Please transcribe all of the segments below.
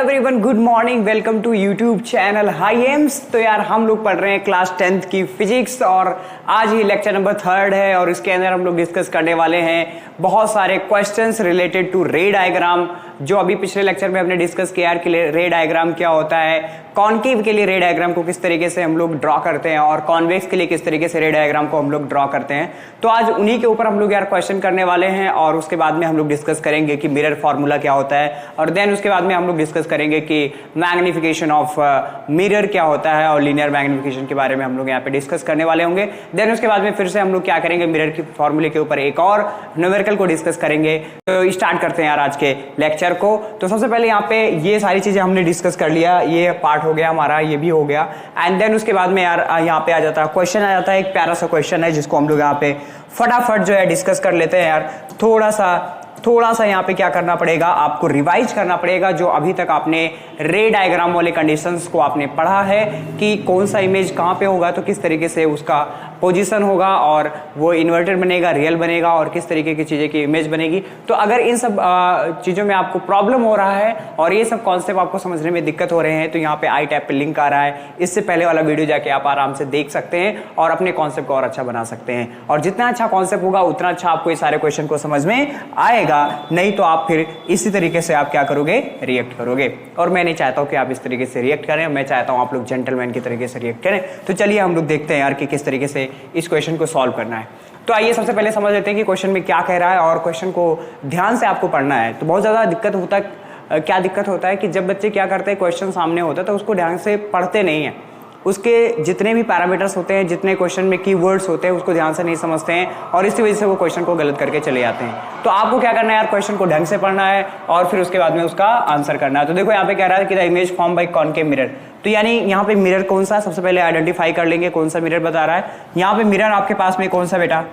Everyone, good morning, welcome to YouTube channel high AIIMS. तो यार हम लोग पढ़ रहे हैं क्लास 10th की फिजिक्स और आज ही लेक्चर नंबर 3 है और इसके अंदर हम लोग डिस्कस करने वाले हैं बहुत सारे questions related to ray diagram. जो अभी पिछले लेक्चर में हमने डिस्कस किया कि रे डायग्राम क्या होता है, कॉन्केव के लिए रे डायग्राम को किस तरीके से हम लोग ड्रॉ करते हैं और कॉन्वेक्स के लिए किस तरीके से रे डायग्राम को हम लोग ड्रॉ करते हैं। तो आज उन्हीं के ऊपर हम लोग यार क्वेश्चन करने वाले हैं और उसके बाद में हम लोग डिस्कस करेंगे कि मिरर फॉर्मूला क्या होता है और देन उसके बाद में हम लोग डिस्कस करेंगे कि मैग्निफिकेशन ऑफ मिरर क्या होता है और लीनियर मैग्निफिकेशन के बारे में हम लोग यहाँ पे डिस्कस करने वाले होंगे। देन उसके बाद में फिर से हम लोग क्या करेंगे, मिरर की फॉर्मूले के ऊपर एक और न्यूमेरिकल को डिस्कस करेंगे। तो स्टार्ट करते हैं यार आज के लेक्चर को। तो सबसे पहले यहाँ पे ये सारी चीजें हमने डिस्कस कर लिया, ये पार्ट हो गया हमारा, ये भी हो गया। एंड देन उसके बाद में यार यहाँ पे आ जाता है क्वेश्चन, आ जाता है एक प्यारा सा क्वेश्चन है जिसको हम लोग यहाँ पे फटाफट जो है डिस्कस कर लेते हैं यार। थोड़ा सा यहाँ पे क्या करना पड़ेगा, आपको रिवाइज करना पड़ेगा जो अभी तक आपने रे डायग्राम वाले कंडीशंस को आपने पढ़ा है कि कौन सा इमेज कहाँ पे होगा, तो किस तरीके से उसका पोजीशन होगा और वो इन्वर्टेड बनेगा, रियल बनेगा और किस तरीके की चीजें की इमेज बनेगी। तो अगर इन सब चीजों में आपको प्रॉब्लम हो रहा है और ये सब कॉन्सेप्ट आपको समझने में दिक्कत हो रहे हैं तो यहाँ पे आई टैब पे लिंक आ रहा है, इससे पहले वाला वीडियो जाके आप आराम से देख सकते हैं और अपने कॉन्सेप्ट को और अच्छा बना सकते हैं। और जितना अच्छा कॉन्सेप्ट होगा उतना अच्छा आपको ये सारे क्वेश्चन को समझ में आएगा, नहीं तो आप फिर इसी तरीके से आप क्या करोगे, रिएक्ट करोगे। और मैं नहीं चाहता हूं कि आप इस तरीके से रिएक्ट करें, मैं चाहता हूं आप लोग जेंटलमैन की तरीके से रिएक्ट करें। तो चलिए हम लोग देखते हैं यार कि किस तरीके से इस क्वेश्चन को सॉल्व करना है। तो आइए सबसे पहले समझ लेते हैं कि क्वेश्चन में क्या कह रहा है और क्वेश्चन को ध्यान से आपको पढ़ना है। तो बहुत ज्यादा दिक्कत होता है, क्या दिक्कत होता है कि जब बच्चे क्या करते हैं, क्वेश्चन सामने होता है तो उसको ध्यान से पढ़ते नहीं है, उसके जितने भी पैरामीटर्स होते हैं, जितने क्वेश्चन में कीवर्ड्स होते हैं उसको ध्यान से नहीं समझते हैं और इसी वजह से वो क्वेश्चन को गलत करके चले जाते हैं। तो आपको क्या करना है यार, क्वेश्चन को ढंग से पढ़ना है और फिर उसके बाद में उसका आंसर करना है। तो देखो यहाँ पे कह रहा है कि the image form by concave mirror, तो यानी यहाँ पे मिरर कौन सा है सबसे पहले आइडेंटिफाई कर लेंगे, कौन सा मिरर बता रहा है। यहाँ पे मिरर आपके पास में कौन सा बेटा,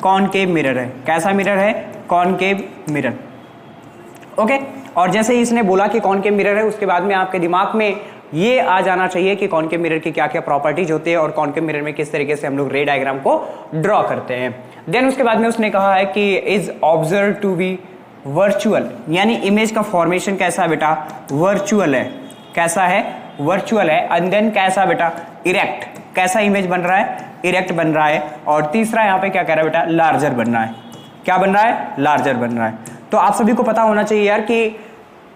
कॉनकेव मिरर है। कैसा मिरर है, कॉनकेव मिरर। ओके, और जैसे ही इसने बोला कि कॉनकेव मिरर है उसके बाद में आपके दिमाग में ये आ जाना चाहिए कि कॉनकेव मिरर की क्या क्या प्रॉपर्टीज होती है और कॉनकेव मिरर में किस तरीके से हम लोग रे डायग्राम को ड्रॉ करते हैं। देन उसके बाद में उसने कहा है कि is observe to be virtual, यानी इमेज का फॉर्मेशन कैसा है बेटा, वर्चुअल है। कैसा है, वर्चुअल है। एंड देन कैसा बेटा, इरेक्ट, कैसा इमेज बन रहा है, इरेक्ट बन रहा है। और तीसरा यहाँ पे क्या कह रहा है बेटा, लार्जर बन रहा है। क्या बन रहा है, लार्जर बन रहा है। तो आप सभी को पता होना चाहिए यार कि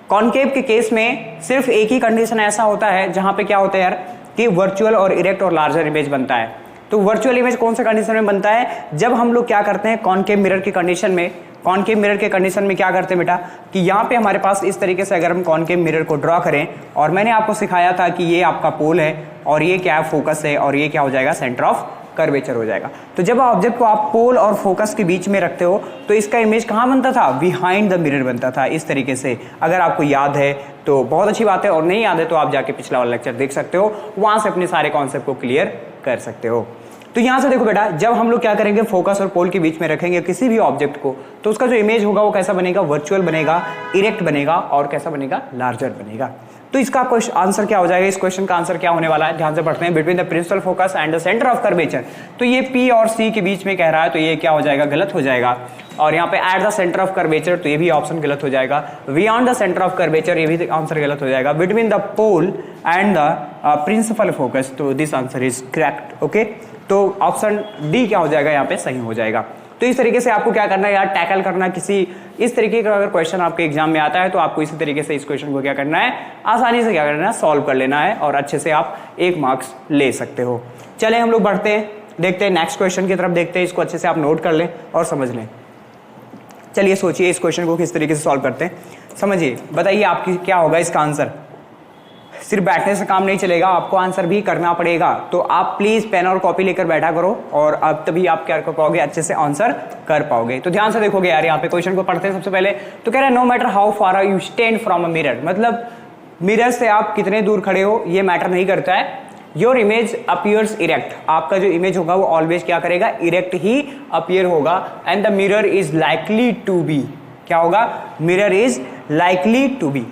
कॉनकेव के केस में सिर्फ एक ही कंडीशन ऐसा होता है जहां पे क्या होता है यार कि वर्चुअल और इरेक्ट और लार्जर इमेज बनता है। तो वर्चुअल इमेज कौन सा कंडीशन में बनता है, जब हम लोग क्या करते हैं कॉनकेव मिरर की कंडीशन में, कॉनकेव मिरर के कंडीशन में क्या करते हैं बेटा कि यहाँ पे हमारे पास इस तरीके से अगर हम कॉनकेव मिरर को ड्रॉ करें और मैंने आपको सिखाया था कि ये आपका पोल है और ये क्या है, फोकस है और ये क्या हो जाएगा, सेंटर ऑफ कर्वेचर हो जाएगा। तो जब ऑब्जेक्ट को आप पोल और फोकस के बीच में रखते हो तो इसका इमेज कहाँ बनता था, बिहाइंड द मिरर बनता था इस तरीके से। अगर आपको याद है तो बहुत अच्छी बात है और नहीं याद है तो आप जाके पिछला वाला लेक्चर देख सकते हो, वहां से अपने सारे कॉन्सेप्ट को क्लियर कर सकते हो। तो यहां से देखो बेटा, जब हम लोग क्या करेंगे, फोकस और पोल के बीच में रखेंगे किसी भी ऑब्जेक्ट को तो उसका जो इमेज होगा वो कैसा बनेगा, वर्चुअल बनेगा, इरेक्ट बनेगा और कैसा बनेगा, लार्जर बनेगा। तो इसका आंसर क्या हो जाएगा, इस क्वेश्चन का आंसर क्या होने वाला है, ध्यान से पढ़ते हैं। Between the principal focus and the centre of curvature, तो ये P और C के बीच में कह रहा है तो ये क्या हो जाएगा, गलत हो जाएगा। और यहाँ पे at the centre of curvature, तो ये भी ऑप्शन गलत हो जाएगा। Beyond the centre of curvature, ये भी आंसर गलत हो जाएगा। Between the pole and the principal focus, तो this answer is correct. Okay, तो ऑप्शन डी क्या हो जाएगा, यहाँ पे सही हो जाएगा। तो इस तरीके से आपको क्या करना है यार, टैकल करना किसी इस तरीके का अगर क्वेश्चन आपके एग्जाम में आता है तो आपको इसी तरीके से इस क्वेश्चन को क्या करना है, आसानी से क्या करना है, सॉल्व कर लेना है और अच्छे से आप 1 मार्क्स ले सकते हो। चले हम लोग बढ़ते हैं, देखते हैं नेक्स्ट क्वेश्चन की तरफ, देखते हैं। इसको अच्छे से आप नोट कर लें और समझ लें। चलिए सोचिए इस क्वेश्चन को किस तरीके से सॉल्व करते हैं, समझिए, बताइए आपकी क्या होगा इसका आंसर। सिर्फ बैठने से काम नहीं चलेगा, आपको आंसर भी करना पड़ेगा। तो आप प्लीज पेन और कॉपी लेकर बैठा करो और अब तभी आप क्या कर पाओगे, अच्छे से आंसर कर पाओगे। तो ध्यान से देखोगे यार, यहाँ पे क्वेश्चन को पढ़ते हैं सबसे पहले। तो कह रहा है no matter how far you stand from a mirror, मतलब मिरर से आप कितने दूर खड़े हो ये मैटर नहीं करता है। योर इमेज अपीयर्स इरेक्ट, आपका जो इमेज होगा वो ऑलवेज क्या करेगा, इरेक्ट ही अपीयर होगा। And the mirror is likely to be, क्या होगा, mirror is likely to be.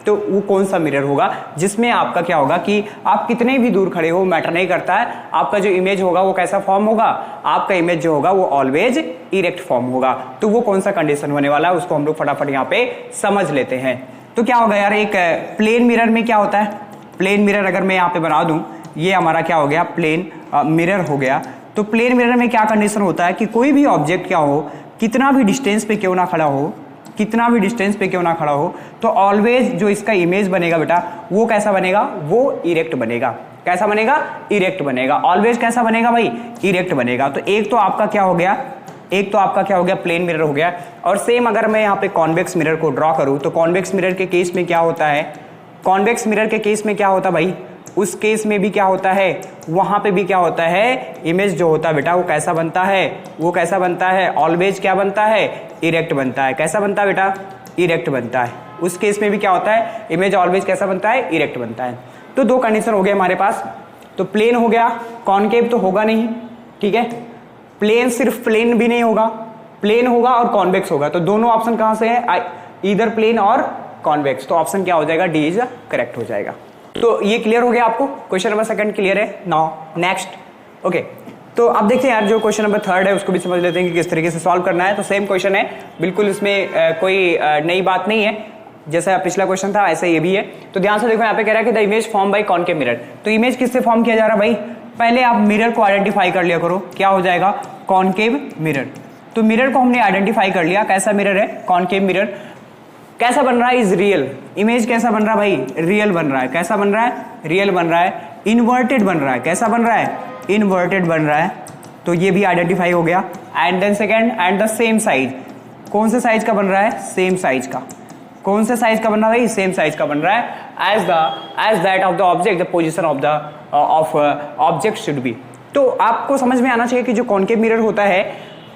तो वो कौन सा मिरर होगा जिसमें आपका क्या होगा कि आप कितने भी दूर खड़े हो मैटर नहीं करता है, आपका जो इमेज होगा वो कैसा फॉर्म होगा, आपका इमेज जो होगा वो ऑलवेज इरेक्ट फॉर्म होगा। तो वो कौन सा कंडीशन होने वाला है उसको हम लोग फटाफट यहाँ पे समझ लेते हैं। तो क्या होगा यार, एक प्लेन मिरर में क्या होता है, प्लेन मिरर अगर मैं यहाँ पे बना दूं, ये हमारा क्या हो गया, प्लेन मिरर हो गया। तो प्लेन मिरर में क्या कंडीशन होता है कि कोई भी ऑब्जेक्ट क्या हो, कितना भी डिस्टेंस पे क्यों ना खड़ा हो, कितना भी डिस्टेंस पे क्यों ना खड़ा हो, तो ऑलवेज जो इसका इमेज बनेगा बेटा वो कैसा बनेगा, वो इरेक्ट बनेगा। कैसा बनेगा, इरेक्ट बनेगा। ऑलवेज कैसा बनेगा भाई, इरेक्ट बनेगा। तो एक तो आपका क्या हो गया, एक तो आपका क्या हो गया, प्लेन मिरर हो गया। और सेम अगर मैं यहाँ पे कॉन्वेक्स मिरर को ड्रॉ करूँ तो कॉन्वेक्स मिरर के केस में क्या होता है, कॉन्वेक्स मिरर के केस में क्या होता है भाई, उस केस में भी क्या होता है, वहां पे भी क्या होता है, इमेज जो होता है बेटा वो कैसा बनता है, वो कैसा बनता है, ऑलवेज क्या बनता है, इरेक्ट बनता है। कैसा बनता है बेटा, इरेक्ट बनता है। उस केस में भी क्या होता है, इमेज ऑलवेज कैसा बनता है, इरेक्ट बनता है। तो दो कंडीशन हो गए हमारे पास। तो प्लेन हो गया, कॉनकेव तो होगा नहीं, ठीक है। प्लेन सिर्फ प्लेन भी नहीं होगा, प्लेन होगा और कॉन्वेक्स होगा। तो दोनों ऑप्शन कहां से है, इधर प्लेन और कॉन्वेक्स। तो ऑप्शन क्या हो जाएगा, डी इज करेक्ट हो जाएगा। तो ये क्लियर हो गया आपको, क्वेश्चन नंबर सेकंड क्लियर है। Now next, okay. तो अब देखते हैं यार, जो क्वेश्चन नंबर थर्ड है उसको भी समझ लेते हैं कि किस तरीके से सॉल्व करना है। तो सेम क्वेश्चन है बिल्कुल, इसमें कोई नई बात नहीं है, जैसा पिछला क्वेश्चन था ऐसा ये भी है। तो ध्यान से देखो, यहाँ पे कह रहा है कि the image form by concave mirror. तो इमेज किससे फॉर्म किया जा रहा है भाई, पहले आप मिरर को आइडेंटिफाई कर लिया करो, क्या हो जाएगा, कॉनकेव मिरर। तो मिरर को हमने आइडेंटिफाई कर लिया, कैसा मिरर है, कॉनकेव मिरर। कैसा बन रहा है, इज रियल। इमेज कैसा बन रहा है भाई, रियल बन रहा है। कैसा बन रहा है, रियल बन रहा है। इन्वर्टेड बन रहा है, कैसा बन रहा है, इन्वर्टेड बन रहा है। तो ये भी आइडेंटिफाई हो गया। And then second, and the same size. कौन से साइज का बन रहा है, सेम साइज का। कौन से साइज का बन रहा है भाई, सेम साइज का बन रहा है। As that of the object the position of object should be. तो आपको समझ में आना चाहिए कि जो कॉनकेव मिरर होता है,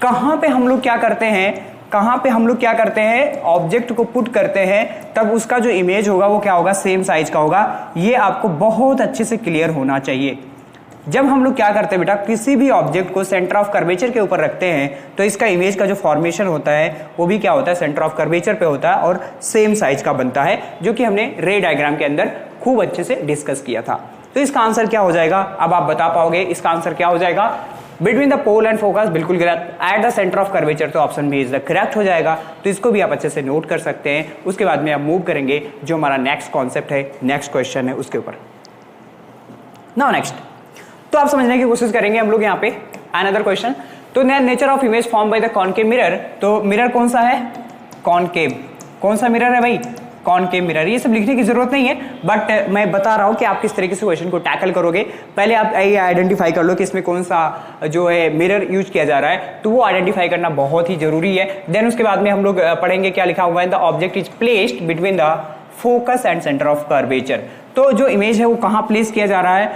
कहां पे हम लोग क्या करते हैं, कहां पे हम लोग क्या करते हैं, ऑब्जेक्ट को पुट करते हैं, तब उसका जो इमेज होगा वो क्या होगा, सेम साइज का होगा। ये आपको बहुत अच्छे से क्लियर होना चाहिए। जब हम लोग क्या करते हैं बेटा, किसी भी ऑब्जेक्ट को सेंटर ऑफ कर्वेचर के ऊपर रखते हैं तो इसका इमेज का जो फॉर्मेशन होता है वो भी क्या होता है, सेंटर ऑफ कर्वेचर पे होता है और सेम साइज का बनता है, जो कि हमने रे डायग्राम के अंदर खूब अच्छे से डिस्कस किया था। तो इसका आंसर क्या हो जाएगा, अब आप बता पाओगे इसका आंसर क्या हो जाएगा, between the pole and focus, बिल्कुल गलत। At the centre of curvature, तो option B is the correct हो जाएगा। तो इसको भी आप अच्छे से नोट कर सकते हैं। उसके बाद में आप मूव करेंगे जो हमारा नेक्स्ट कॉन्सेप्ट है, नेक्स्ट क्वेश्चन है उसके ऊपर। नाउ नेक्स्ट, तो आप समझने की कोशिश करेंगे हम लोग यहाँ पे अनदर क्वेश्चन। तो nature of image form by the concave mirror. तो मिरर कौन सा है, कॉनकेव। कौन सा मिरर है भाई, कॉनकेव मिरर। ये सब लिखने की जरूरत नहीं है, बट मैं बता रहा हूं कि आप किस तरीके से क्वेश्चन को टैकल करोगे। पहले आप ये आइडेंटिफाई कर लो कि इसमें कौन सा जो है मिरर यूज किया जा रहा है, तो वो आइडेंटिफाई करना बहुत ही जरूरी है। देन उसके बाद में हम लोग पढ़ेंगे क्या लिखा हुआ है, the object is placed between the focus and centre of curvature. तो जो इमेज है वो कहाँ प्लेस किया जा रहा है,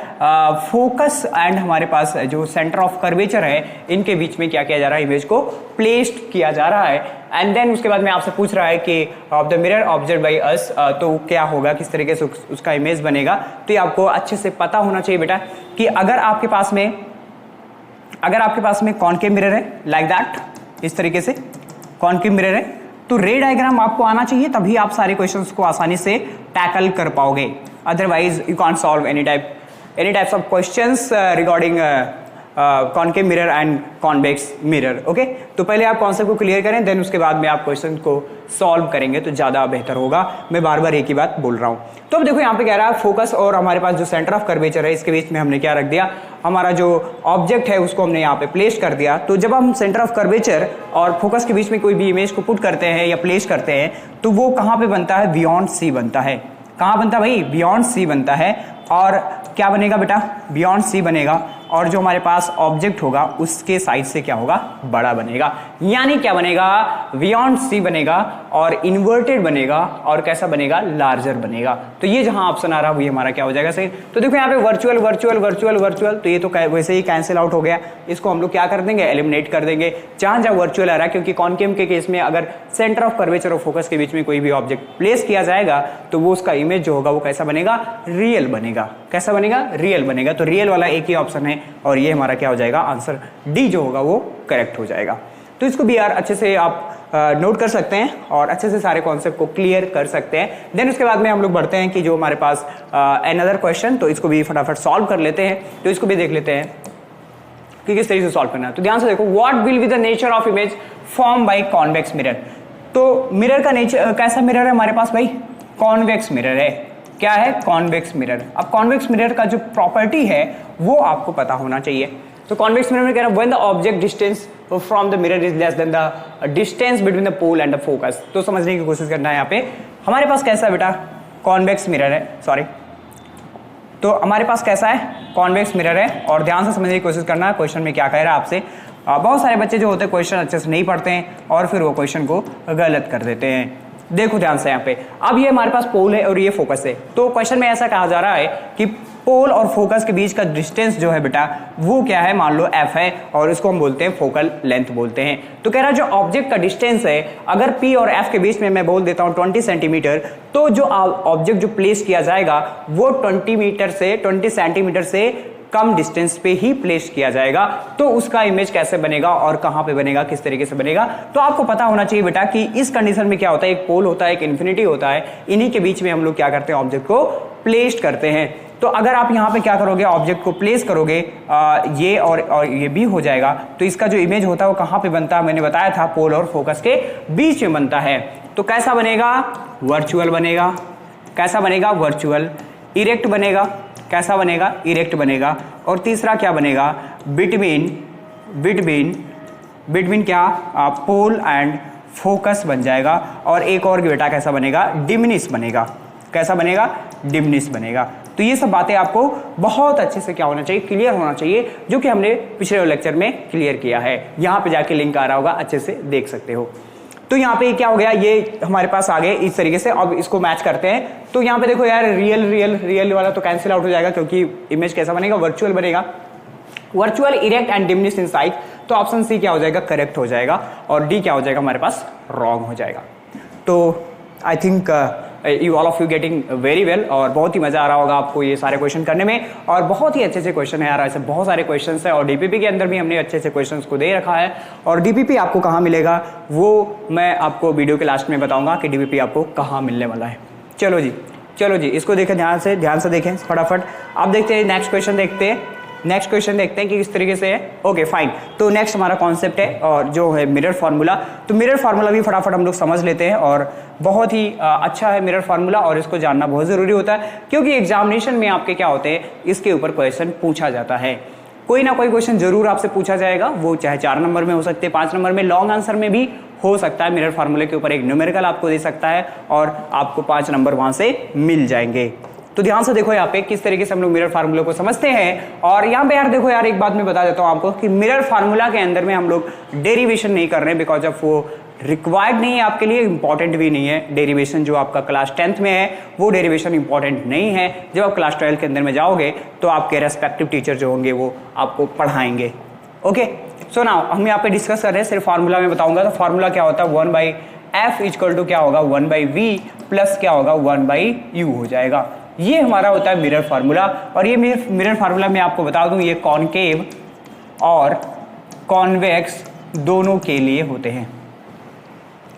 फोकस एंड हमारे पास जो सेंटर ऑफ कर्वेचर है, इनके बीच में क्या किया जा रहा है, इमेज को प्लेस्ड किया जा रहा है। एंड देन उसके बाद में आपसे पूछ रहा है कि of the mirror observe by us, तो क्या होगा, किस तरीके से उसका इमेज बनेगा। तो ये आपको अच्छे से पता होना चाहिए बेटा कि अगर आपके पास में कॉनकेव मिरर है, लाइक दैट, इस तरीके से कॉनकेव मिरर है, तो रे डायग्राम आपको आना चाहिए, तभी आप सारे क्वेश्चंस को आसानी से टैकल कर पाओगे। Otherwise you can't solve any types of questions regarding concave mirror and convex mirror. Okay, तो पहले आप कॉन्सेप्ट को क्लियर करें, देन उसके बाद में आप क्वेश्चन को सॉल्व करेंगे तो ज्यादा बेहतर होगा। मैं बार बार एक ही बात बोल रहा हूं। तो अब देखो यहाँ पे कह रहा है फोकस और हमारे पास जो सेंटर ऑफ कर्वेचर है, इसके बीच में हमने क्या रख दिया, हमारा जो ऑब्जेक्ट है उसको हमने यहाँ पे प्लेस कर दिया। तो जब हम सेंटर ऑफ कर्वेचर और फोकस के बीच में कोई भी इमेज को पुट करते हैं या प्लेस करते हैं, तो वो कहाँ पे बनता है, बियॉन्ड सी बनता है। कहाँ बनता है भाई, बियॉन्ड सी बनता है। और क्या बनेगा बेटा, बियॉन्ड सी बनेगा, और जो हमारे पास ऑब्जेक्ट होगा उसके साइज से क्या होगा, बड़ा बनेगा। यानी क्या बनेगा, बियॉन्ड सी बनेगा और इन्वर्टेड बनेगा और कैसा बनेगा, लार्जर बनेगा। तो ये जहां ऑप्शन आ रहा है वो हमारा क्या हो जाएगा, सही। तो देखो यहाँ पे वर्चुअल वर्चुअल वर्चुअल वर्चुअल, तो ये तो वैसे ही कैंसिल आउट हो गया। इसको हम लोग क्या कर देंगे, एलिमिनेट कर देंगे जहां जहां वर्चुअल आ रहा है, क्योंकि कॉनकेव के केस में अगर सेंटर ऑफ कर्वेचर और फोकस के बीच में कोई भी ऑब्जेक्ट प्लेस किया जाएगा तो वो उसका इमेज जो होगा वो कैसा बनेगा, रियल बनेगा। कैसा बनेगा, रियल बनेगा। तो रियल वाला एक ही ऑप्शन है और ये हमारा क्या हो जाएगा, आंसर डी जो होगा वो करेक्ट हो जाएगा। तो इसको भी यार अच्छे से आप नोट कर सकते हैं और अच्छे से सारे कॉन्सेप्ट को क्लियर कर सकते हैं। देन उसके बाद में हम लोग बढ़ते हैं कि जो हमारे पास अनदर क्वेश्चन, तो इसको भी फटाफट सॉल्व कर लेते हैं। तो इसको भी देख लेते हैं कि किस तरीके से सॉल्व करना है। तो ध्यान से देखो, what will be the nature of image form by convex mirror. तो मिरर का नेचर, कैसा मिरर है हमारे पास भाई, कॉन्वेक्स मिरर है। क्या है? Convex mirror. अब कॉन्वेक्स मिरर का जो प्रॉपर्टी है वो आपको पता होना चाहिए। तो कॉन्वेक्स मिरर में कह रहा है when the object distance from the mirror is less than the distance between the pole and the focus. तो समझने की कोशिश करना है। यहाँ पे हमारे पास कैसा है बेटा? कॉन्वेक्स मिरर है, सॉरी, तो हमारे पास कैसा है? कॉन्वेक्स मिरर है। और ध्यान से समझने की कोशिश करना है क्वेश्चन में क्या कह रहा है आपसे। बहुत सारे बच्चे जो होते हैं क्वेश्चन अच्छे से नहीं पढ़ते हैं और फिर वो क्वेश्चन को गलत कर देते हैं। देखो ध्यान से यहाँ पे, अब ये हमारे पास पोल है और ये फोकस है। तो क्वेश्चन में ऐसा कहा जा रहा है कि पोल और फोकस के बीच का डिस्टेंस जो है बेटा वो क्या है? मान लो f है और इसको हम बोलते हैं फोकल लेंथ बोलते हैं। तो कह रहा है जो ऑब्जेक्ट का डिस्टेंस है, अगर p और f के बीच में मैं बोल देता हूं 20 सेंटीमीटर, तो जो ऑब्जेक्ट जो प्लेस किया जाएगा वो 20 सेंटीमीटर से कम डिस्टेंस पे ही प्लेस किया जाएगा। तो उसका इमेज कैसे बनेगा और कहां पे बनेगा, किस तरीके से बनेगा, तो आपको पता होना चाहिए बेटा कि इस कंडीशन में क्या होता है, एक पोल होता है, एक इन्फिनिटी होता है, इन्हीं के बीच में हम लोग क्या करते हैं? ऑब्जेक्ट को प्लेस करते हैं। तो अगर आप यहाँ पे क्या करोगे? ऑब्जेक्ट को प्लेस करोगे, ये और ये भी हो जाएगा, तो इसका जो इमेज होता है वो कहाँ पे बनता है? मैंने बताया था पोल और फोकस के बीच में बनता है। तो कैसा बनेगा? वर्चुअल बनेगा। कैसा बनेगा? वर्चुअल। इरेक्ट बनेगा। कैसा बनेगा? इरेक्ट बनेगा। और तीसरा क्या बनेगा? बिटवीन क्या? पोल एंड फोकस बन जाएगा। और एक और बेटा कैसा बनेगा? डिमिनिश बनेगा। कैसा बनेगा? डिमिनिश बनेगा। तो ये सब बातें आपको बहुत अच्छे से क्या होना चाहिए? क्लियर होना चाहिए, जो कि हमने पिछले लेक्चर में क्लियर किया है। यहाँ पे जाके लिंक आ रहा होगा, अच्छे से देख सकते हो। तो यहाँ पे क्या हो गया? ये हमारे पास आ गए इस तरीके से। अब इसको मैच करते हैं। तो यहाँ पे देखो यार, रियल वाला तो कैंसिल आउट हो जाएगा, क्योंकि इमेज कैसा बनेगा? वर्चुअल बनेगा। Virtual, erect and diminish in size. तो ऑप्शन सी क्या हो जाएगा? करेक्ट हो जाएगा। और डी क्या हो जाएगा? हमारे पास रॉन्ग हो जाएगा। तो I think you all of you getting very well, और बहुत ही मजा आ रहा होगा आपको ये सारे क्वेश्चन करने में। और बहुत ही अच्छे से क्वेश्चन है यार, ऐसे बहुत सारे क्वेश्चन है। और डीपीपी के अंदर भी हमने अच्छे से क्वेश्चन को दे रखा है। और डीपीपी आपको कहाँ मिलेगा वो मैं आपको वीडियो के लास्ट में बताऊंगा कि डीपीपी आपको कहाँ मिलने वाला है। चलो जी, इसको देखें, ध्यान से देखें फटाफट। अब देखते हैं नेक्स्ट क्वेश्चन देखते हैं कि किस तरीके से है। Okay fine. तो नेक्स्ट हमारा कॉन्सेप्ट है और जो है मिरर फार्मूला। तो मिरर फार्मूला भी फटाफट हम लोग समझ लेते हैं, और बहुत ही अच्छा है मिरर फार्मूला, और इसको जानना बहुत जरूरी होता है, क्योंकि एग्जामिनेशन में आपके क्या होते हैं, इसके ऊपर क्वेश्चन पूछा जाता है। कोई ना कोई क्वेश्चन जरूर आपसे पूछा जाएगा, वो चाहे 4 नंबर में हो सकते हैं, 5 नंबर में, लॉन्ग आंसर में भी हो सकता है। मिरर फार्मूले के ऊपर एक न्यूमेरिकल आपको दे सकता है और आपको 5 नंबर वहां से मिल जाएंगे। तो ध्यान से देखो यहाँ पे किस तरीके से हम लोग मिरर फार्मूले को समझते हैं। और यहाँ पे यार देखो यार, एक बात मैं बता देता हूँ आपको कि मिरर फार्मूला के अंदर में हम लोग डेरिवेशन नहीं कर रहे हैं, बिकॉज ऑफ वो रिक्वायर्ड नहीं है आपके लिए, इंपॉर्टेंट भी नहीं है। डेरिवेशन जो आपका क्लास 10th में है वो डेरिवेशन इंपॉर्टेंट नहीं है। जब आप क्लास 12 के अंदर में जाओगे तो आपके रेस्पेक्टिव टीचर जो होंगे वो आपको पढ़ाएंगे। ओके, सो नाउ हम यहाँ पे डिस्कस कर रहे हैं, सिर्फ फार्मूला में बताऊंगा। तो फार्मूला क्या होता है? 1/f इक्वल टू क्या होगा? 1/v प्लस क्या होगा? 1/u हो जाएगा। ये हमारा होता है मिरर फार्मूला। और ये मिरर फार्मूला मैं आपको बता दूं, ये कॉनकेव और कॉन्वेक्स दोनों के लिए होते हैं।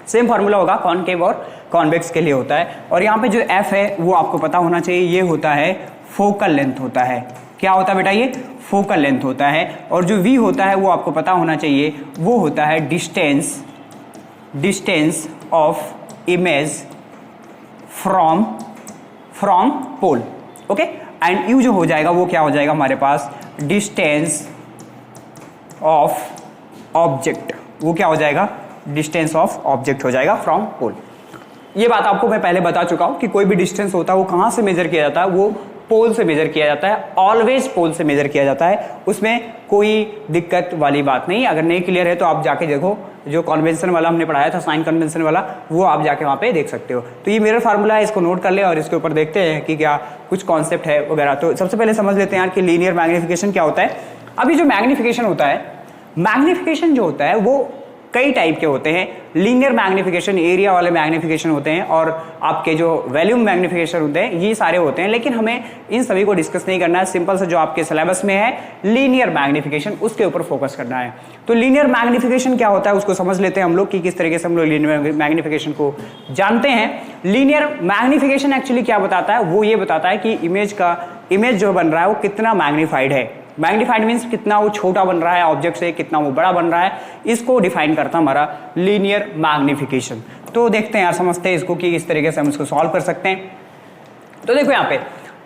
सेम फार्मूला होगा, कॉनकेव और कॉन्वेक्स के लिए होता है। और यहाँ पे जो f है वो आपको पता होना चाहिए, ये होता है फोकल लेंथ होता है। क्या होता है बेटा? ये फोकल लेंथ होता है। और जो v होता है वो आपको पता होना चाहिए, वो होता है distance of image from pole. Okay, and u जो हो जाएगा वो क्या हो जाएगा हमारे पास? Distance of object. वो क्या हो जाएगा? डिस्टेंस ऑफ ऑब्जेक्ट हो जाएगा फ्रॉम पोल। ये बात आपको मैं पहले बता चुका हूं कि कोई भी डिस्टेंस होता है वो कहां से मेजर किया जाता है? वो पोल से मेजर किया जाता है। ऑलवेज पोल से मेजर किया जाता है, उसमें कोई दिक्कत वाली बात नहीं। अगर नहीं क्लियर है तो आप जाके देखो, जो कन्वेंशन वाला हमने पढ़ाया था, साइन कन्वेंशन वाला, वो आप जाके वहां पे देख सकते हो। तो ये मिरर फार्मूला है, इसको नोट कर ले और इसके ऊपर देखते हैं कि क्या कुछ कॉन्सेप्ट है वगैरह। तो सबसे पहले समझ लेते हैं यार कि लीनियर मैग्निफिकेशन क्या होता है। अभी जो मैग्निफिकेशन होता है, मैग्निफिकेशन जो होता है वो कई टाइप के होते हैं। लीनियर मैग्निफिकेशन, एरिया वाले मैग्निफिकेशन होते हैं, और आपके जो वॉल्यूम मैग्निफिकेशन होते हैं, ये सारे होते हैं। लेकिन हमें इन सभी को डिस्कस नहीं करना है। सिंपल से जो आपके सिलेबस में है लीनियर मैग्निफिकेशन, उसके ऊपर फोकस करना है। तो लीनियर मैग्निफिकेशन क्या होता है उसको समझ लेते हैं हम लोग कि किस तरीके से हम लोग लीनियर मैग्निफिकेशन को जानते हैं। लीनियर मैग्निफिकेशन एक्चुअली क्या बताता है? वो ये बताता है कि इमेज जो बन रहा है वो कितना मैग्निफाइड है। मैग्नीफाइड मीन्स कितना वो छोटा बन रहा है ऑब्जेक्ट से, कितना वो बड़ा बन रहा है, इसको डिफाइन करता हमारा लीनियर मैग्निफिकेशन। तो देखते हैं यार, समझते हैं इसको कि इस तरीके से हम इसको सॉल्व कर सकते हैं। तो देखो यहाँ पे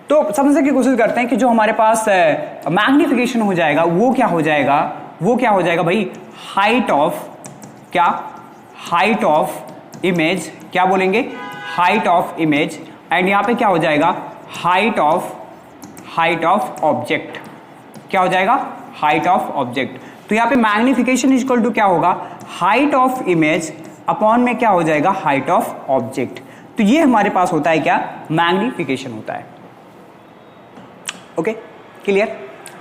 तो समझने की कोशिश करते हैं कि जो हमारे पास मैग्निफिकेशन हो जाएगा वो क्या हो जाएगा, वो क्या हो जाएगा भाई, हाइट ऑफ, क्या, हाइट ऑफ इमेज, क्या बोलेंगे, हाइट ऑफ इमेज, एंड यहां पे क्या हो जाएगा, हाइट ऑफ ऑब्जेक्ट, क्या हो जाएगा, हाइट ऑफ ऑब्जेक्ट। तो यहां पे मैग्निफिकेशन इक्वल टू क्या होगा, हाइट ऑफ इमेज अपॉन में क्या हो जाएगा, हाइट ऑफ ऑब्जेक्ट। तो ये हमारे पास होता है क्या, मैग्निफिकेशन होता है। Okay clear.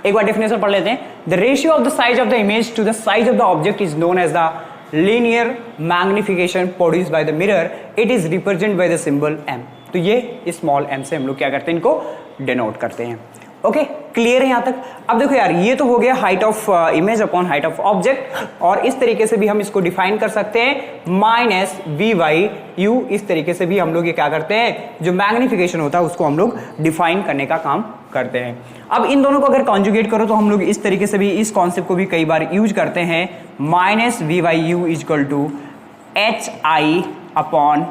एक बार डेफिनेशन पढ़ लेते हैं। The ratio of the size of the image to the size of the object is known as the linear magnification produced by the mirror. It is represent by the symbol m। तो ये small m से हम लोग क्या करते हैं, इनको denote करते हैं। ओके क्लियर है यहां तक। अब देखो यार, ये तो हो गया height of image upon height of object, और इस तरीके से भी हम इसको डिफाइन कर सकते हैं माइनस v/u। इस तरीके से भी हम लोग ये क्या करते हैं, जो मैग्निफिकेशन होता है उसको हम लोग डिफाइन करने का काम करते हैं। अब इन दोनों को अगर कॉन्जुगेट करो तो हम लोग इस तरीके से भी इस कॉन्सेप्ट को भी कई बार यूज करते हैं, minus v/u equal to hi upon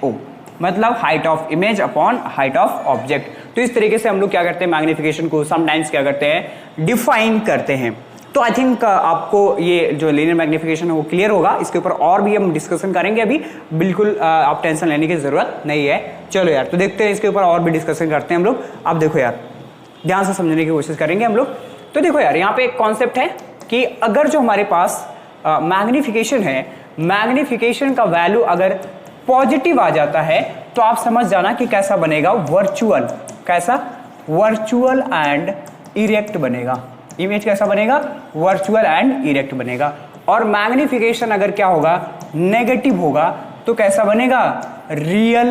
ho, मतलब height of image upon height of object. तो इस तरीके से हम लोग क्या करते हैं, मैग्निफिकेशन को समटाइम्स क्या करते हैं, डिफाइन करते हैं। तो आई थिंक आपको ये जो लीनियर मैग्निफिकेशन है वो क्लियर होगा। इसके ऊपर और भी हम डिस्कशन करेंगे, अभी बिल्कुल आप टेंशन लेने की जरूरत नहीं है। चलो यार, तो देखते हैं इसके ऊपर और भी डिस्कशन करते हैं हम लोग। अब देखो यार, ध्यान से समझने की कोशिश करेंगे हम लोग। तो देखो यार, यहाँ पे एक कॉन्सेप्ट है कि अगर जो हमारे पास मैग्निफिकेशन है, मैग्निफिकेशन का वैल्यू अगर पॉजिटिव आ जाता है तो आप समझ जाना कि कैसा बनेगा, वर्चुअल, कैसा, वर्चुअल एंड इरेक्ट बनेगा। इमेज कैसा बनेगा, वर्चुअल एंड इरेक्ट बनेगा। और मैग्निफिकेशन अगर क्या होगा, नेगेटिव होगा, तो कैसा बनेगा, रियल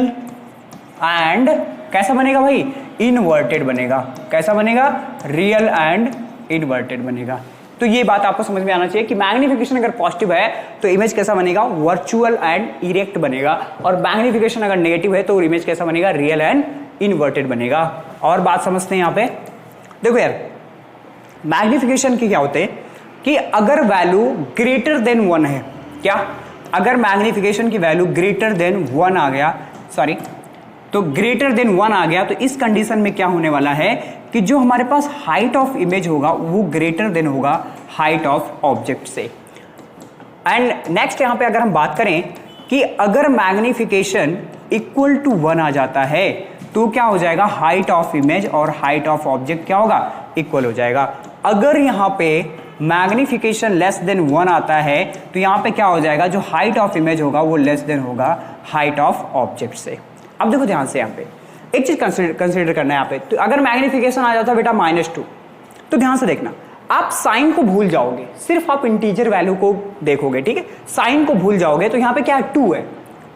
एंड कैसा बनेगा भाई, इनवर्टेड बनेगा। कैसा बनेगा, रियल एंड इनवर्टेड बनेगा। तो ये बात आपको समझ में आना चाहिए कि मैग्निफिकेशन अगर पॉजिटिव है तो इमेज कैसा बनेगा, वर्चुअल एंड इरेक्ट बनेगा, और मैग्निफिकेशन अगर नेगेटिव है तो इमेज कैसा बनेगा, रियल एंड इनवर्टेड बनेगा। और बात समझते हैं यहाँ पे। देखो यार, मैग्निफिकेशन की क्या होते हैं कि अगर वैल्यू ग्रेटर देन 1 है, क्या, अगर मैग्निफिकेशन की वैल्यू ग्रेटर देन 1 आ गया, सॉरी, तो ग्रेटर देन 1 आ गया, तो इस कंडीशन में क्या होने वाला है कि जो हमारे पास हाइट ऑफ इमेज होगा वो ग्रेटर देन होगा हाइट ऑफ ऑब्जेक्ट से। एंड नेक्स्ट यहां पे अगर हम बात करें कि अगर मैग्निफिकेशन इक्वल टू 1 आ जाता है तो क्या हो जाएगा, हाइट ऑफ इमेज और हाइट ऑफ ऑब्जेक्ट क्या होगा, इक्वल हो जाएगा। अगर यहां पे मैग्निफिकेशन लेस देन 1 आता है तो यहां पे क्या हो जाएगा, जो हाइट ऑफ इमेज होगा वो लेस देन होगा हाइट ऑफ ऑब्जेक्ट से। अब देखो ध्यान से, यहाँ पे एक चीज कंसिडर करना है यहाँ पे। तो अगर मैग्निफिकेशन आ जाता है बेटा -2, तो ध्यान से देखना, आप साइन को भूल जाओगे, सिर्फ आप इंटीजर वैल्यू को देखोगे, ठीक है, साइन को भूल जाओगे। तो यहाँ पे क्या है, 2 है,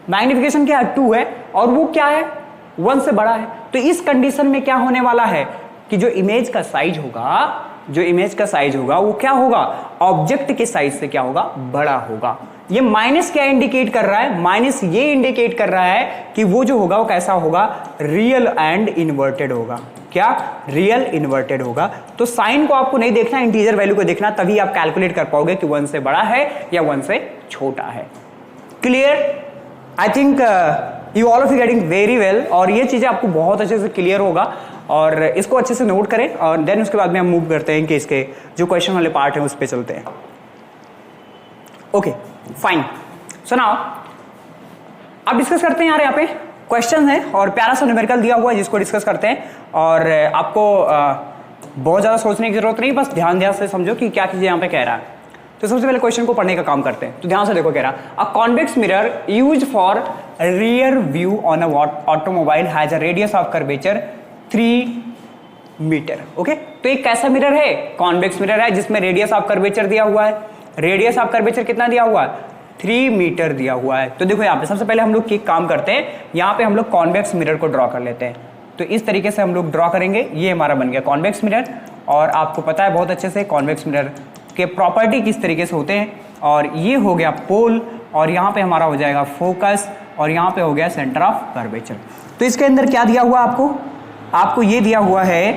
मैग्निफिकेशन क्या है, 2 है, और वो क्या है, 1 से बड़ा है। तो इस कंडीशन में क्या होने वाला है कि जो इमेज का साइज होगा, जो इमेज का साइज होगा वो क्या होगा, ऑब्जेक्ट के साइज से क्या होगा, बड़ा होगा। ये माइनस क्या इंडिकेट कर रहा है, माइनस ये इंडिकेट कर रहा है कि वो जो होगा वो कैसा होगा, रियल एंड इन्वर्टेड होगा। क्या, रियल इन्वर्टेड होगा। तो साइन को आपको नहीं देखना, इंटीजर वैल्यू को देखना, तभी आप कैलकुलेट कर पाओगे कि 1 से बड़ा है या 1 से छोटा है। Clear. I think you all of you getting very well, और ये चीजें आपको बहुत अच्छे से क्लियर होगा, और इसको अच्छे से नोट करें, और देन उसके बाद में हम मूव करते हैं कि इसके जो क्वेश्चन वाले पार्ट हैं उस पर चलते हैं। ओके फाइन, सो नाउ अब डिस्कस करते हैं यार, यहाँ पे क्वेश्चन है और प्यारा सा न्यूमेरिकल दिया हुआ है जिसको डिस्कस करते हैं। और आपको बहुत ज्यादा सोचने की जरूरत नहीं, बस ध्यान से समझो कि क्या चीजें यहाँ पे कह रहा है। तो सबसे पहले क्वेश्चन को पढ़ने का काम करते हैं। तो ध्यान से देखो, कह रहा a convex mirror used for rear view on a automobile has a radius of curvature 3 metre. Okay, तो एक कैसा मिरर है, कॉन्वेक्स मिरर है जिसमें रेडियस ऑफ कर्वेचर दिया हुआ है। रेडियस ऑफ कर्वेचर कितना दिया हुआ है, 3 मीटर दिया हुआ है। तो देखो यहाँ पे सबसे पहले हम लोग एक काम करते हैं, यहाँ पे हम लोग कॉन्वेक्स मिरर को ड्रॉ कर लेते हैं। तो इस तरीके से हम लोग ड्रॉ करेंगे, ये हमारा बन गया कॉन्वेक्स मिरर। और आपको पता है बहुत अच्छे से कॉन्वेक्स मिरर के प्रॉपर्टी किस तरीके से होते हैं। और ये हो गया पोल, और यहाँ पे हमारा हो जाएगा फोकस, और यहाँ पे हो गया सेंटर ऑफ कर्वेचर। तो इसके अंदर क्या दिया हुआ आपको ये दिया हुआ है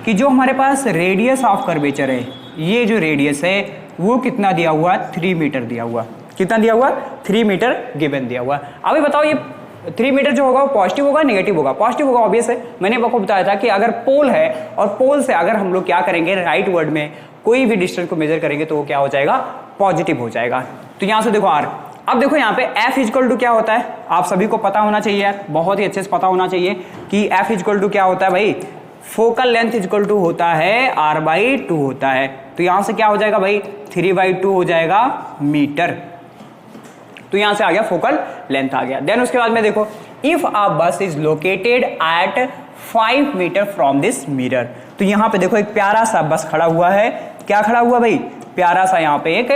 कि कि जो हमारे पास रेडियस ऑफ कर्वेचर है, ये जो रेडियस है वो कितना दिया हुआ, 3 मीटर दिया हुआ। कितना दिया हुआ, 3 मीटर गिवन दिया हुआ। अभी बताओ ये 3 मीटर जो होगा वो पॉजिटिव होगा नेगेटिव होगा? पॉजिटिव होगा, ऑब्वियस है। मैंने आपको बताया था कि अगर पोल है और पोल से अगर हम लोग क्या करेंगे, राइट वर्ड में कोई भी डिस्टेंस को मेजर करेंगे तो वो क्या हो जाएगा, पॉजिटिव हो जाएगा। तो यहां से देखो आर, अब देखो यहाँ पे F इक्वल टू क्या होता है, आप सभी को पता होना चाहिए, बहुत ही अच्छे से पता होना चाहिए कि F इक्वल टू क्या होता है भाई, फोकल लेंथ इक्वल टू होता है R/2 होता है। तो यहां से क्या हो जाएगा भाई, 3/2 हो जाएगा मीटर। तो यहां से आ गया फोकल लेंथ आ गया। देन उसके बाद में देखो, if a bus is located at 5 metre from this mirror. तो यहां पे देखो एक प्यारा सा बस खड़ा हुआ है। क्या खड़ा हुआ भाई, प्यारा सा यहाँ पे एक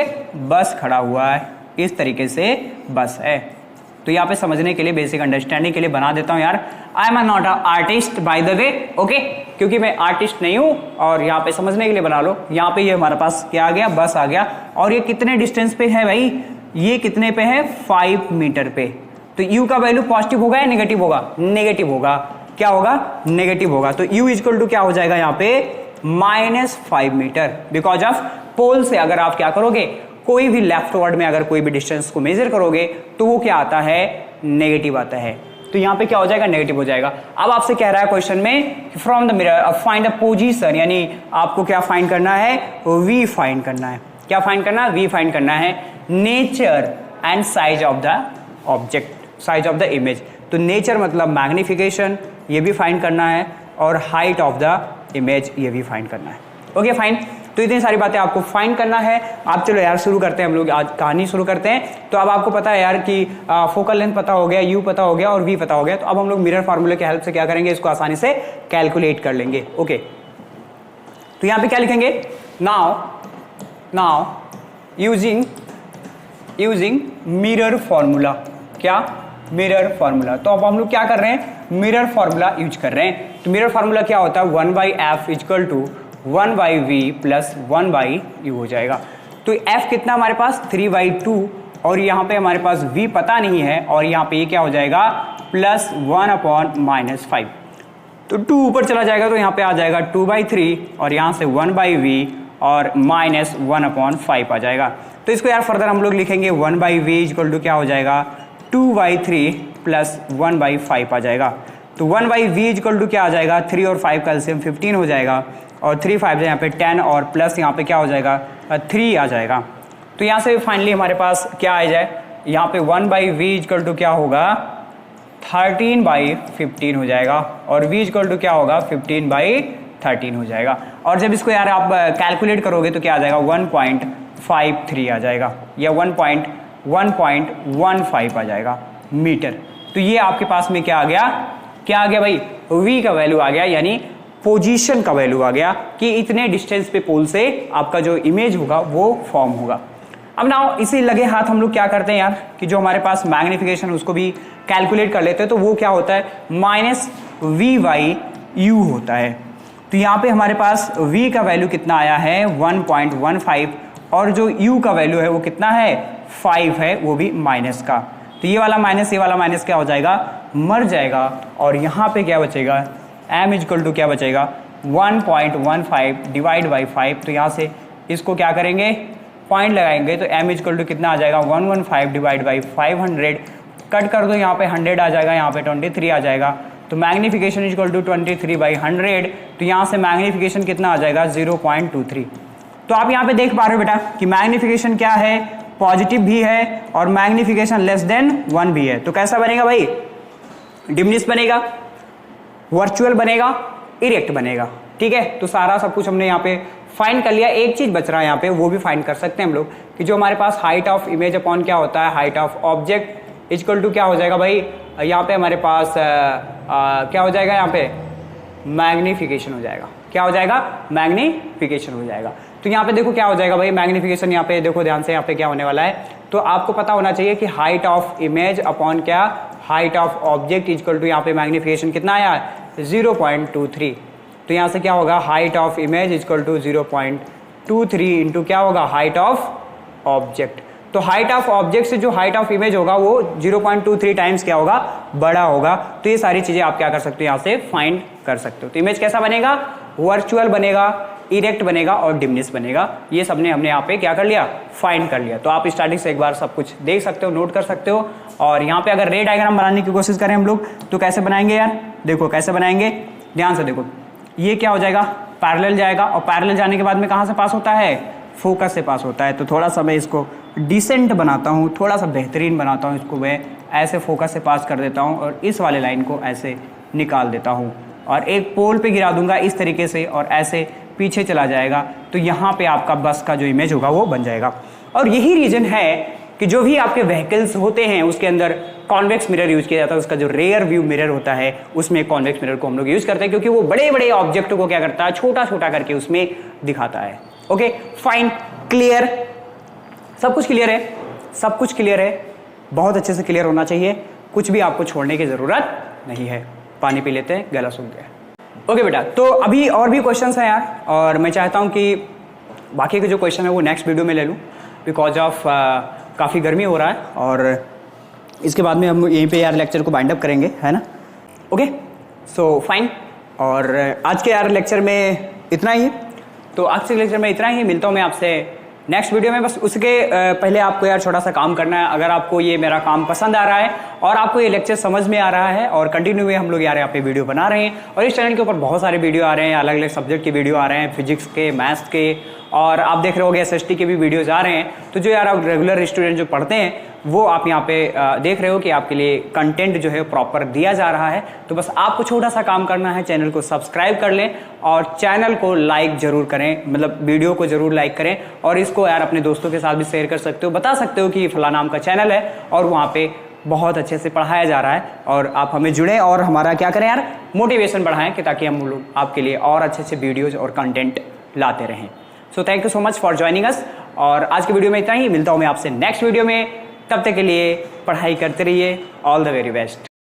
बस खड़ा हुआ है, इस तरीके से बस है। तो यहाँ पे समझने के लिए, बेसिक अंडरस्टैंडिंग के लिए बना देता हूं यार। I am not a artist by the way, okay, क्योंकि मैं आर्टिस्ट नहीं हूं, और यहाँ पे समझने के लिए बना लो। यहाँ पे ये हमारे पास क्या आ गया, बस आ गया, और ये कितने डिस्टेंस पे है भाई, ये कितने पे है, 5 मीटर पे। तो u का वैल्यू पॉजिटिव होगा या नेगेटिव होगा, नेगेटिव होगा। क्या होगा, नेगेटिव होगा। तो u इक्वल टू क्या हो जाएगा यहाँ पे, -5 मीटर, बिकॉज ऑफ पोल से अगर आप क्या करोगे, कोई भी लेफ्ट वर्ड में अगर कोई भी डिस्टेंस को मेजर करोगे तो वो क्या आता है, नेगेटिव आता है। तो यहाँ पे क्या हो जाएगा, नेगेटिव हो जाएगा। अब आपसे कह रहा है क्वेश्चन में, from the mirror find the position, यानी आपको क्या फाइंड करना है, v फाइंड करना है। क्या फाइंड करना है, v फाइंड करना है। Nature and size of the object, size of the image. तो नेचर मतलब मैग्निफिकेशन, ये भी फाइंड करना है, और हाइट ऑफ द इमेज ये भी फाइंड करना है। ओके फाइन, तो इतनी सारी बातें आपको फाइंड करना है। आप चलो यार शुरू करते हैं, हम लोग आज कहानी शुरू करते हैं। तो अब आपको पता है यार कि फोकल लेंथ पता हो गया, यू पता हो गया और वी पता हो गया। तो अब हम लोग मिरर फार्मूले की हेल्प से क्या करेंगे, इसको आसानी से कैलकुलेट कर लेंगे। ओके, तो यहाँ पे क्या लिखेंगे, नाउ यूजिंग मिरर फॉर्मूला। क्या, मिरर फॉर्मूला। तो अब हम लोग क्या कर रहे हैं, मिरर फॉर्मूला यूज कर रहे हैं। तो मिरर फॉर्मूला क्या होता है, 1/f equal to 1/v plus 1/u हो जाएगा। तो f कितना हमारे पास, 3/2, और यहाँ पे हमारे पास v पता नहीं है, और यहाँ पे ये क्या हो जाएगा, +1/-5। तो 2 ऊपर चला जाएगा तो यहाँ पे आ जाएगा 2/3, और यहाँ से 1/v और -1/5 आ जाएगा। तो इसको यार फर्दर हम लोग लिखेंगे 1/v इक्वल टू क्या हो जाएगा, 2/3 प्लस 1/5 आ जाएगा। तो 1/v इक्वल टू क्या आ जाएगा, 3 और 5 का एलसीएम 15 हो जाएगा, और 3 5 यहाँ पे 10, और प्लस यहाँ पे क्या हो जाएगा, 3 आ जाएगा। तो यहाँ से फाइनली हमारे पास क्या आ जाए, यहाँ पे 1/v इक्वल टू क्या होगा, 13/15 हो जाएगा, और v इक्वल टू क्या होगा, 15/13 हो जाएगा। और जब इसको यार आप कैलकुलेट करोगे तो क्या आ जाएगा, 1.53 आ जाएगा, या 1.15 आ जाएगा मीटर। तो ये आपके पास में क्या आ गया, क्या आ गया भाई, v का वैल्यू आ गया, यानी पोजीशन का वैल्यू आ गया कि इतने डिस्टेंस पे पोल से आपका जो इमेज होगा वो फॉर्म होगा। अब नाउ इसी लगे हाथ हम लोग क्या करते हैं यार, कि जो हमारे पास मैग्निफिकेशन उसको भी कैलकुलेट कर लेते हैं। तो वो क्या होता है, -v/u होता है। तो यहाँ पे हमारे पास v का वैल्यू कितना आया है, 1.15, और जो u का वैल्यू है वो कितना है, 5 है, वो भी माइनस का। तो ये वाला माइनस, ये वाला माइनस क्या हो जाएगा, मर जाएगा, और यहाँ पे क्या बचेगा, m इक्वल टू क्या बचेगा, 1.15 डिवाइड बाई 5। तो यहाँ से इसको क्या करेंगे, पॉइंट लगाएंगे, तो m इक्वल टू कितना आ जाएगा, 115 डिवाइड बाई 500। कट कर दो, यहाँ पे 100 आ जाएगा, यहाँ पे 23 आ जाएगा। तो मैग्निफिकेशन इक्वल टू 23/100। तो यहाँ से मैग्निफिकेशन कितना आ जाएगा, 0.23। तो आप यहाँ पे देख पा रहे हो बेटा कि मैग्निफिकेशन क्या है, पॉजिटिव भी है, और मैग्निफिकेशन लेस देन 1 भी है। तो कैसा बनेगा भाई, डिमिनिश बनेगा, वर्चुअल बनेगा, इरेक्ट बनेगा। ठीक है, तो सारा सब कुछ हमने यहाँ पे फाइंड कर लिया। एक चीज बच रहा है यहाँ पे, वो भी फाइंड कर सकते हैं हम लोग, कि जो हमारे पास हाइट ऑफ इमेज अपॉन क्या होता है, height of object equal to क्या हो जाएगा भाई, यहाँ पे हमारे पास क्या हो जाएगा, यहाँ पे मैग्निफिकेशन हो जाएगा। क्या हो जाएगा, मैग्निफिकेशन हो जाएगा। तो यहाँ पे देखो क्या हो जाएगा भाई, मैग्निफिकेशन यहाँ पे देखो ध्यान से, यहाँ पे क्या होने वाला है। तो आपको पता होना चाहिए कि हाइट ऑफ इमेज अपॉन क्या, height of object equal to यहाँ पे मैग्निफिकेशन कितना आया, 0.23। तो यहाँ से क्या होगा, height of image equal to 0.23 into क्या होगा, हाइट ऑफ ऑब्जेक्ट। तो हाइट ऑफ ऑब्जेक्ट से जो हाइट ऑफ इमेज होगा वो 0.23 टाइम्स क्या होगा, बड़ा होगा। तो ये सारी चीजें आप क्या कर सकते हो, यहाँ से फाइंड कर सकते हो। तो इमेज कैसा बनेगा, वर्चुअल बनेगा, इरेक्ट बनेगा और डिमनेस बनेगा। ये सबने हमने यहाँ पे क्या कर लिया, फाइंड कर लिया। तो आप स्टार्टिंग से एक बार सब कुछ देख सकते हो, नोट कर सकते हो। और यहाँ पे अगर रे डायग्राम बनाने की कोशिश करें हम लोग तो कैसे बनाएंगे यार, देखो कैसे बनाएंगे, ध्यान से देखो। ये क्या हो जाएगा, पैरेलल जाएगा और पैरेलल जाने के बाद में कहाँ से पास होता है, फोकस से पास होता है। तो थोड़ा सा मैं इसको डिसेंट बनाता हूँ, थोड़ा सा बेहतरीन बनाता हूँ इसको, मैं ऐसे फोकस से पास कर देता हूँ और इस वाले लाइन को ऐसे निकाल देता हूँ और एक पोल पे गिरा दूंगा इस तरीके से और ऐसे पीछे चला जाएगा। तो यहाँ पे आपका बस का जो इमेज होगा वो बन जाएगा। और यही रीजन है कि जो भी आपके व्हीकल्स होते हैं उसके अंदर कॉन्वेक्स मिरर यूज किया जाता है। उसका जो रेयर व्यू मिरर होता है उसमें कॉन्वेक्स मिरर को हम लोग यूज करते हैं, क्योंकि वो बड़े बड़े ऑब्जेक्ट को क्या करता है, छोटा छोटा करके उसमें दिखाता है। ओके फाइन, क्लियर, सब कुछ क्लियर है, सब कुछ क्लियर है, बहुत अच्छे से क्लियर होना चाहिए, कुछ भी आपको छोड़ने की जरूरत नहीं है। पानी पी लेते हैं, गला सूख गया। ओके बेटा, तो अभी और भी क्वेश्चंस हैं यार, और मैं चाहता हूं कि बाकी के जो क्वेश्चन है वो नेक्स्ट वीडियो में ले लूं, बिकॉज ऑफ काफ़ी गर्मी हो रहा है और इसके बाद में हम यहीं पे यार लेक्चर को बाइंड अप करेंगे, है ना। ओके सो फाइन, और आज के यार लेक्चर में इतना ही। तो आज के लेक्चर में इतना ही, मिलता हूँ मैं आपसे नेक्स्ट वीडियो में। बस उसके पहले आपको यार छोटा सा काम करना है। अगर आपको ये मेरा काम पसंद आ रहा है और आपको ये लेक्चर समझ में आ रहा है और कंटिन्यू में हम लोग यार यहाँ पे वीडियो बना रहे हैं और इस चैनल के ऊपर बहुत सारे वीडियो आ रहे हैं, अलग अलग सब्जेक्ट के वीडियो आ रहे हैं, फिजिक्स के, मैथ्स के, और आप देख रहे होगे SST के भी वीडियोज आ रहे हैं। तो जो यार आप रेगुलर स्टूडेंट जो पढ़ते हैं वो आप यहाँ पे देख रहे हो कि आपके लिए कंटेंट जो है प्रॉपर दिया जा रहा है। तो बस आपको छोटा सा काम करना है, चैनल को सब्सक्राइब कर लें और चैनल को लाइक जरूर करें, मतलब वीडियो को जरूर लाइक करें और इसको यार अपने दोस्तों के साथ भी शेयर कर सकते हो, बता सकते हो कि फला नाम का चैनल है और वहाँ पे बहुत अच्छे से पढ़ाया जा रहा है और आप हमें जुड़ें और हमारा क्या करें यार, मोटिवेशन बढ़ाएं कि ताकि हम लोग आपके लिए और अच्छे अच्छे वीडियोज और कंटेंट लाते रहें। So thank you so much for joining us, और आज के वीडियो में इतना ही। मिलता हूँ मैं आपसे नेक्स्ट वीडियो में, तब तक के लिए पढ़ाई करते रहिए। All the very best.